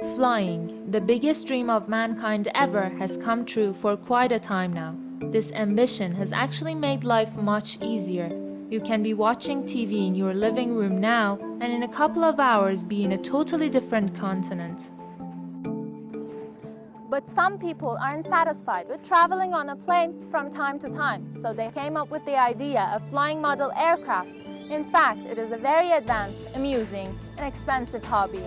Flying, the biggest dream of mankind ever, has come true for quite a time now. This ambition has actually made life much easier. You can be watching TV in your living room now, and in a couple of hours be in a totally different continent. But some people aren't satisfied with traveling on a plane from time to time, so they came up with the idea of flying model aircraft. In fact, it is a very advanced, amusing, and expensive hobby.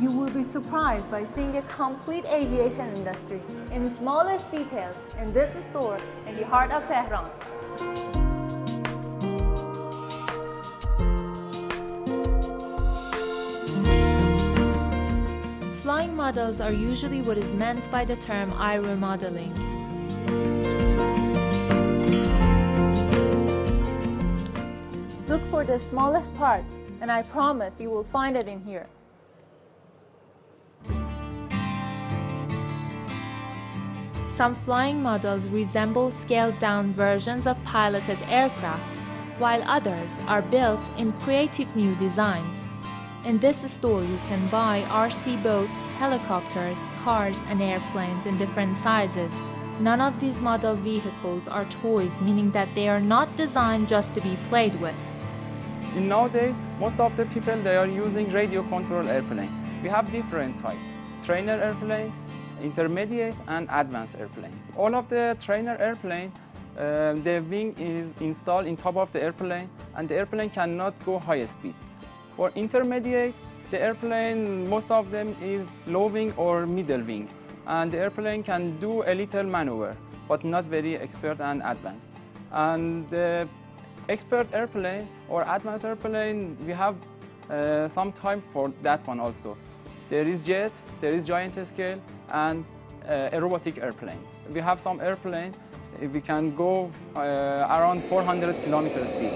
You will be surprised by seeing a complete aviation industry in smallest details in this store in the heart of Tehran. Flying models are usually what is meant by the term aeromodeling. Look for the smallest parts, and I promise you will find it in here. Some flying models resemble scaled-down versions of piloted aircraft, while others are built in creative new designs. In this store you can buy RC boats, helicopters, cars and airplanes in different sizes. None of these model vehicles are toys, meaning that they are not designed just to be played with. Nowadays, most of the people, they are using radio control airplane. We have different types: trainer airplane, intermediate and advanced airplane. All of the trainer airplane, the wing is installed in top of the airplane and the airplane cannot go high speed. For intermediate, the airplane, most of them is low wing or middle wing, and the airplane can do a little maneuver, but not very expert and advanced. And the expert airplane or advanced airplane, we have some time for that one also. There is jet, there is giant scale, and aerobatic airplanes. We have some airplane, we can go around 400 kilometer speed.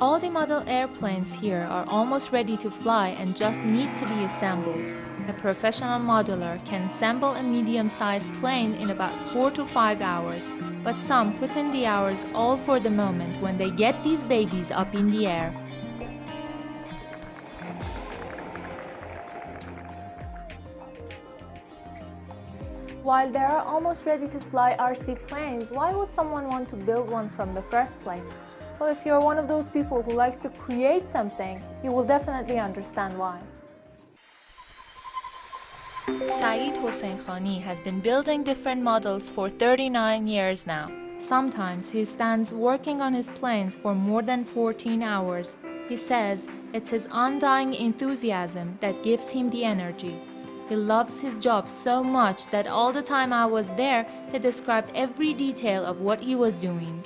All the model airplanes here are almost ready to fly and just need to be assembled. A professional modeler can assemble a medium-sized plane in about 4 to 5 hours, but some put in the hours all for the moment when they get these babies up in the air. While there are almost ready to fly RC planes, why would someone want to build one from the first place? Well, if you're one of those people who likes to create something, you will definitely understand why. Saeed Hossein Khani has been building different models for 39 years now. Sometimes he stands working on his planes for more than 14 hours. He says it's his undying enthusiasm that gives him the energy. He loves his job so much that all the time I was there, he described every detail of what he was doing.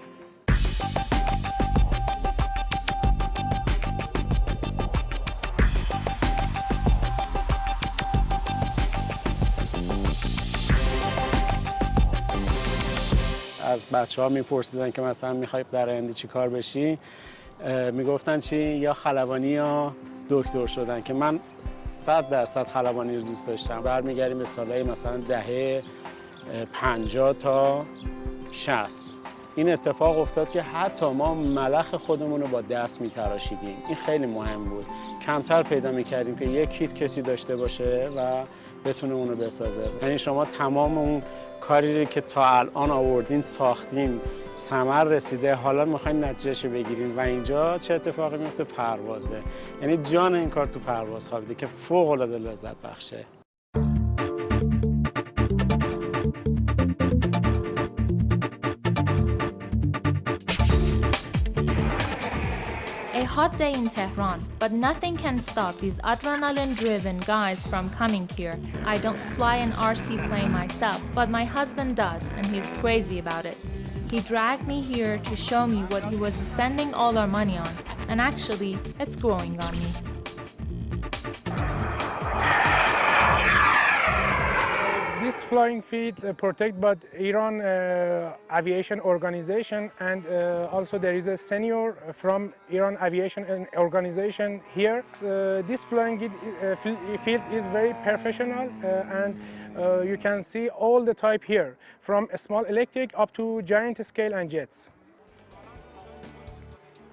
از بچه‌ها میپرسیدن که مثلا میخوای در آینده چی کار بشی، میگفتن چی، یا خلبانی یا دکتر شدن، که من 100% خلبانی رو دوست داشتم. برمیگردیم به سالهای مثلا دهه 50 تا 60. این اتفاق افتاد که حتی ما ملخ خودمون رو با دست میتراشیدیم. این خیلی مهم بود. کمتر پیدا میکردیم که یک کیت کسی داشته باشه و بتونه اونو بسازه. یعنی شما تمام اون کاری که تا الان آوردین ساختین، ثمر رسیده، حالا میخواین نتیجهشو بگیرین و اینجا چه اتفاقی میفته؟ پروازه. یعنی جان این کار تو پرواز خوابیده که فوق العاده لذت بخشه. A hot day in Tehran, but nothing can stop these adrenaline-driven guys from coming here. I don't fly an RC plane myself, but my husband does, and he's crazy about it. He dragged me here to show me what he was spending all our money on, and actually, it's growing on me. This flying feet protected by Iran Aviation Organization, and also there is a senior from Iran Aviation Organization here. This flying field is very professional, and you can see all the type here, from small electric up to giant scale and jets.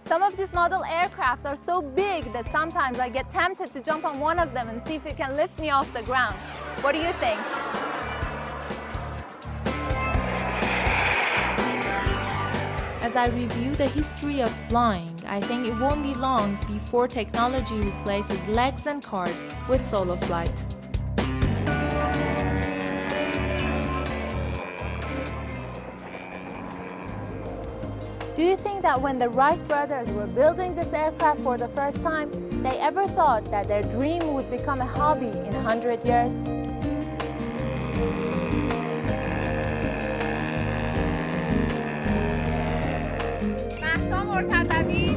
Some of these model aircraft are so big that sometimes I get tempted to jump on one of them and see if it can lift me off the ground. What do you think? As I review the history of flying, I think it won't be long before technology replaces legs and cars with solo flight. Do you think that when the Wright brothers were building this aircraft for the first time, they ever thought that their dream would become a hobby in 100 years? مهسا مرتضوی